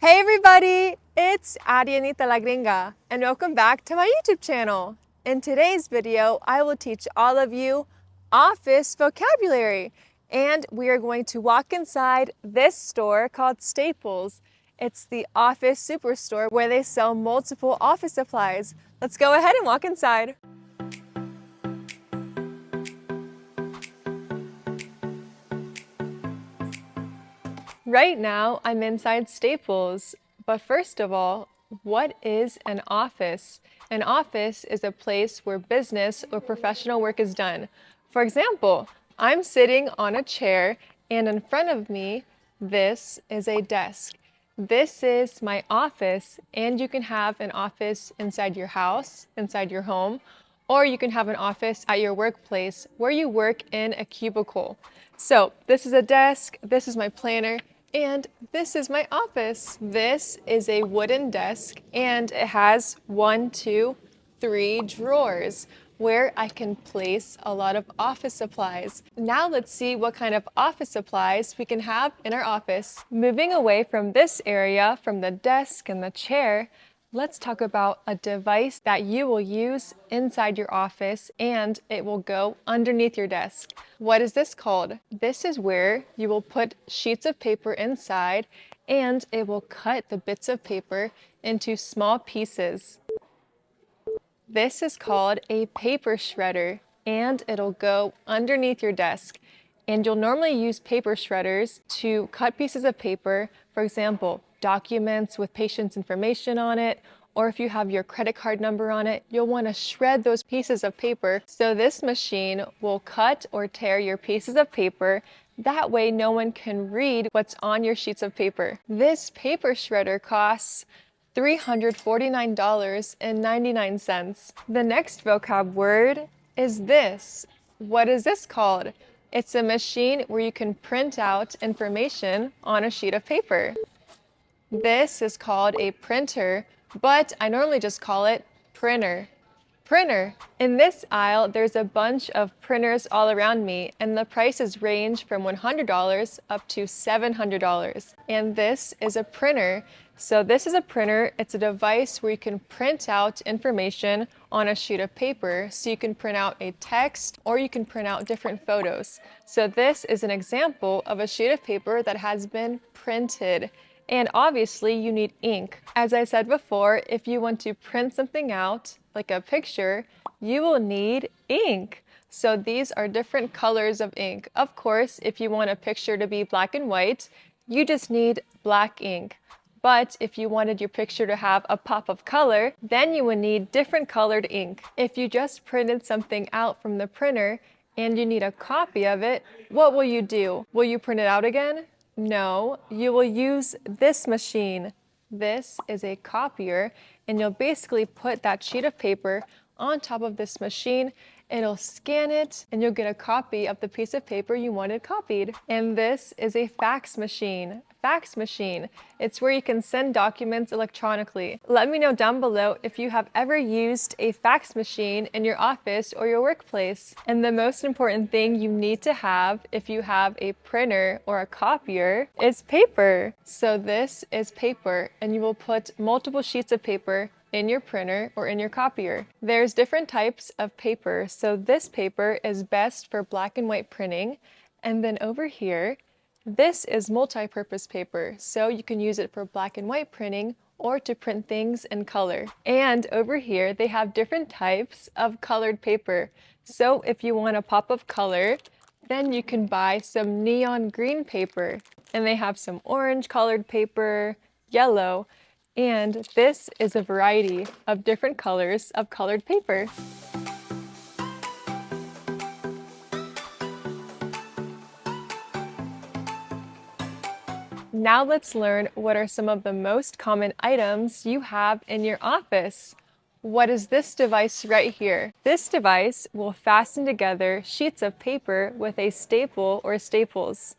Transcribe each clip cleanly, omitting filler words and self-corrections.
Hey everybody, it's Ariannitalagringa and welcome back to my YouTube channel. In today's video, I will teach all of you office vocabulary and we are going to walk inside this store called Staples. It's the office superstore where they sell multiple office supplies. Let's go ahead and walk inside. Right now, I'm inside Staples, but first of all, what is an office? An office is a place where business or professional work is done. For example, I'm sitting on a chair and in front of me, this is a desk. This is my office, and you can have an office inside your house, inside your home, or you can have an office at your workplace where you work in a cubicle. So this is a desk, this is my planner, and this is my office. This is a wooden desk and it has 1, 2, 3 drawers where I can place a lot of office supplies. Now let's see what kind of office supplies we can have in our office. Moving away from this area, from the desk and the chair, let's talk about a device that you will use inside your office and it will go underneath your desk. What is this called? This is where you will put sheets of paper inside and it will cut the bits of paper into small pieces. This is called a paper shredder and it'll go underneath your desk. And you'll normally use paper shredders to cut pieces of paper, for example, documents with patient's information on it, or if you have your credit card number on it, you'll want to shred those pieces of paper. So this machine will cut or tear your pieces of paper. That way no one can read what's on your sheets of paper. This paper shredder costs $349.99. The next vocab word is this. What is this called? It's a machine where you can print out information on a sheet of paper. This is called a printer, but I normally just call it printer. Printer. In this aisle, there's a bunch of printers all around me, and the prices range from $100 up to $700. And this is a printer. So this is a printer. It's a device where you can print out information on a sheet of paper. So you can print out a text or you can print out different photos. So this is an example of a sheet of paper that has been printed. And obviously you need ink. As I said before, if you want to print something out, like a picture, you will need ink. So these are different colors of ink. Of course, if you want a picture to be black and white, you just need black ink. But if you wanted your picture to have a pop of color, then you would need different colored ink. If you just printed something out from the printer and you need a copy of it, what will you do? Will you print it out again? No, you will use this machine. This is a copier, and you'll basically put that sheet of paper on top of this machine. It'll scan it, and you'll get a copy of the piece of paper you wanted copied. And this is a fax machine. Fax machine. It's where you can send documents electronically. Let me know down below if you have ever used a fax machine in your office or your workplace. And the most important thing you need to have if you have a printer or a copier is paper. So this is paper, and you will put multiple sheets of paper in your printer or in your copier. There's different types of paper. So this paper is best for black and white printing. And then over here, this is multi-purpose paper, so you can use it for black and white printing or to print things in color. And over here, they have different types of colored paper. So if you want a pop of color, then you can buy some neon green paper. And they have some orange colored paper, yellow, and this is a variety of different colors of colored paper. Now let's learn what are some of the most common items you have in your office. What is this device right here? This device will fasten together sheets of paper with a staple or staples.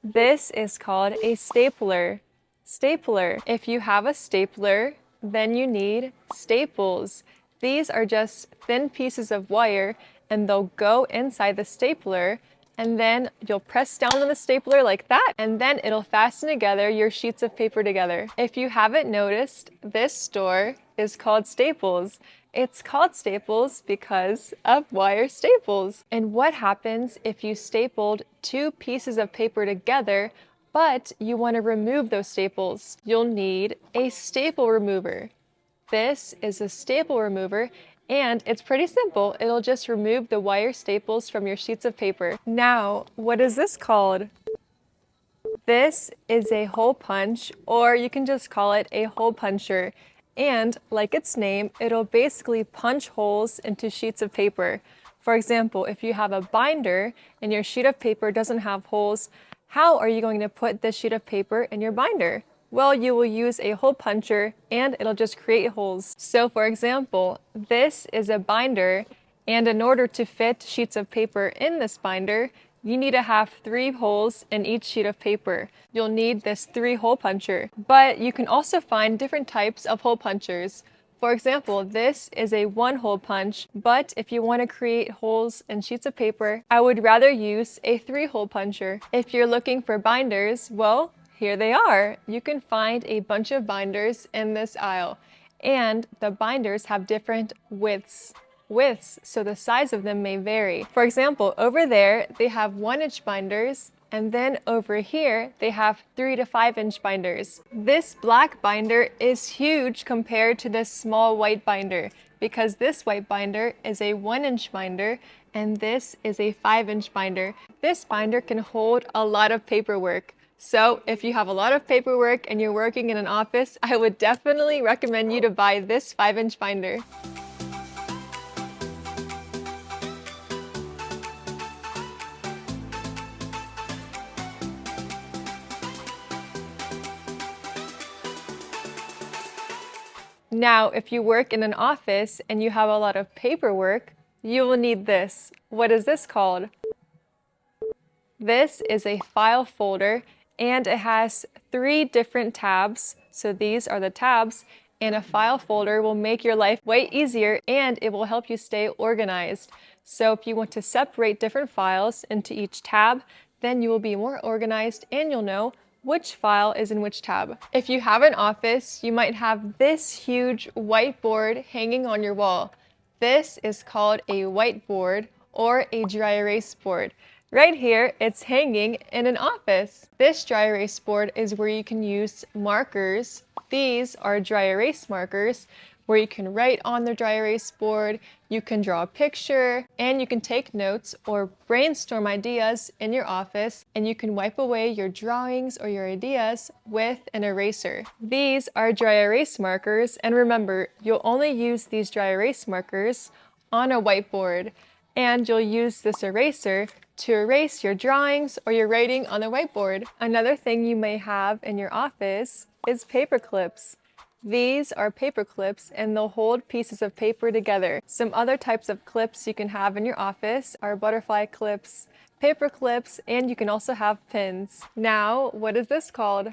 This is called a stapler. Stapler. If you have a stapler, then you need staples. These are just thin pieces of wire and they'll go inside the stapler and then you'll press down on the stapler like that, and then it'll fasten together your sheets of paper together. If you haven't noticed, this store is called Staples. It's called Staples because of wire staples. And what happens if you stapled two pieces of paper together, but you want to remove those staples? You'll need a staple remover. This is a staple remover, and it's pretty simple. It'll just remove the wire staples from your sheets of paper. Now, what is this called? This is a hole punch, or you can just call it a hole puncher. And like its name, it'll basically punch holes into sheets of paper. For example, if you have a binder and your sheet of paper doesn't have holes, how are you going to put this sheet of paper in your binder? Well, you will use a hole puncher and it'll just create holes. So for example, this is a binder, and in order to fit sheets of paper in this binder, you need to have 3 holes in each sheet of paper. You'll need this 3-hole puncher. But you can also find different types of hole punchers. For example, this is a 1-hole punch, but if you want to create holes in sheets of paper, I would rather use a 3-hole puncher. If you're looking for binders, well, here they are. You can find a bunch of binders in this aisle, and the binders have different widths, so the size of them may vary. For example, over there, they have 1-inch binders, and then over here, they have 3 to 5-inch binders. This black binder is huge compared to this small white binder, because this white binder is a 1-inch binder, and this is a 5-inch binder. This binder can hold a lot of paperwork. So if you have a lot of paperwork and you're working in an office, I would definitely recommend you to buy this 5-inch binder. Now, if you work in an office and you have a lot of paperwork, you will need this. What is this called? This is a file folder, and it has 3 different tabs. So these are the tabs, and a file folder will make your life way easier, and it will help you stay organized. So if you want to separate different files into each tab, then you will be more organized and you'll know which file is in which tab. If you have an office, you might have this huge whiteboard hanging on your wall. This is called a whiteboard or a dry erase board. Right here, it's hanging in an office. This dry erase board is where you can use markers. These are dry erase markers where you can write on the dry erase board, you can draw a picture, and you can take notes or brainstorm ideas in your office, and you can wipe away your drawings or your ideas with an eraser. These are dry erase markers, and remember, you'll only use these dry erase markers on a whiteboard, and you'll use this eraser to erase your drawings or your writing on the whiteboard. Another thing you may have in your office is paper clips. These are paper clips, and they'll hold pieces of paper together. Some other types of clips you can have in your office are butterfly clips, paper clips, and you can also have pins. Now, what is this called?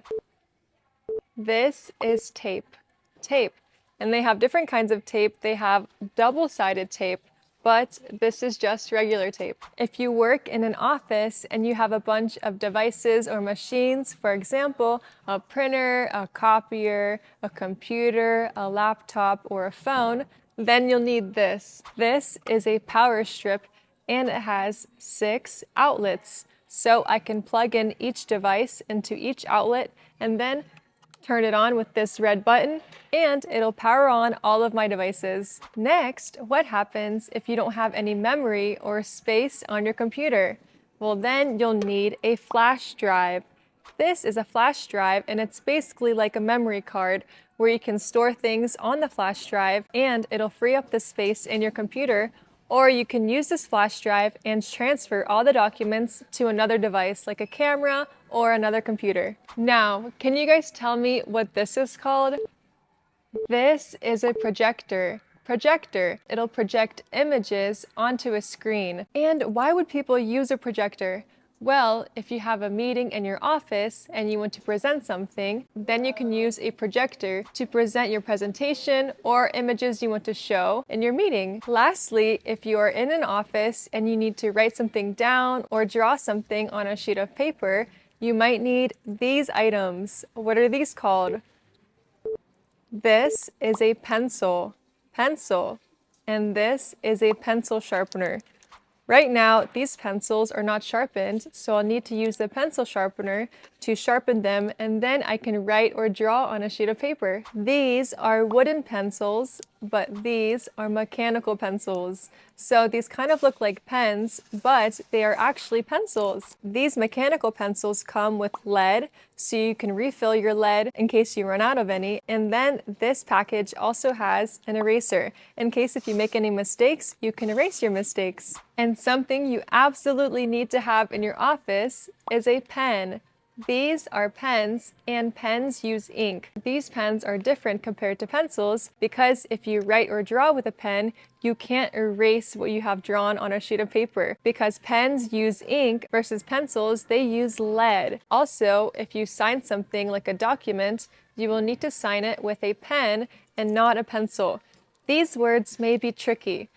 This is tape. Tape. And they have different kinds of tape. They have double-sided tape, but this is just regular tape. If you work in an office and you have a bunch of devices or machines, for example, a printer, a copier, a computer, a laptop, or a phone, then you'll need this. This is a power strip, and it has 6 outlets. So I can plug in each device into each outlet and then turn it on with this red button, and it'll power on all of my devices. Next, what happens if you don't have any memory or space on your computer? Well, then you'll need a flash drive. This is a flash drive, and it's basically like a memory card where you can store things on the flash drive, and it'll free up the space in your computer. Or you can use this flash drive and transfer all the documents to another device like a camera or another computer. Now, can you guys tell me what this is called? This is a projector. Projector. It'll project images onto a screen. And why would people use a projector? Well, if you have a meeting in your office and you want to present something, then you can use a projector to present your presentation or images you want to show in your meeting. Lastly, if you are in an office and you need to write something down or draw something on a sheet of paper, you might need these items. What are these called? This is a pencil, and this is a pencil sharpener. Right now, these pencils are not sharpened, so I'll need to use the pencil sharpener to sharpen them, and then I can write or draw on a sheet of paper. These are wooden pencils, but these are mechanical pencils. So these kind of look like pens, but they are actually pencils. These mechanical pencils come with lead, so you can refill your lead in case you run out of any. And then this package also has an eraser. In case if you make any mistakes, you can erase your mistakes. And something you absolutely need to have in your office is a pen. These are pens, and pens use ink. These pens are different compared to pencils because if you write or draw with a pen, you can't erase what you have drawn on a sheet of paper because pens use ink versus pencils, they use lead. Also, if you sign something like a document, you will need to sign it with a pen and not a pencil. These words may be tricky.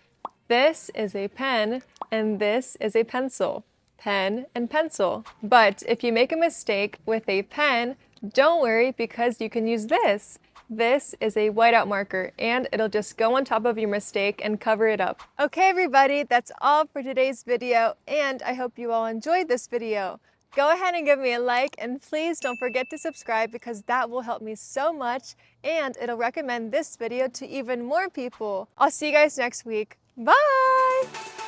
This is a pen and this is a pencil. Pen and pencil. But if you make a mistake with a pen, don't worry because you can use this. This is a whiteout marker and it'll just go on top of your mistake and cover it up. Okay everybody, that's all for today's video and I hope you all enjoyed this video. Go ahead and give me a like and please don't forget to subscribe because that will help me so much and it'll recommend this video to even more people. I'll see you guys next week. Bye!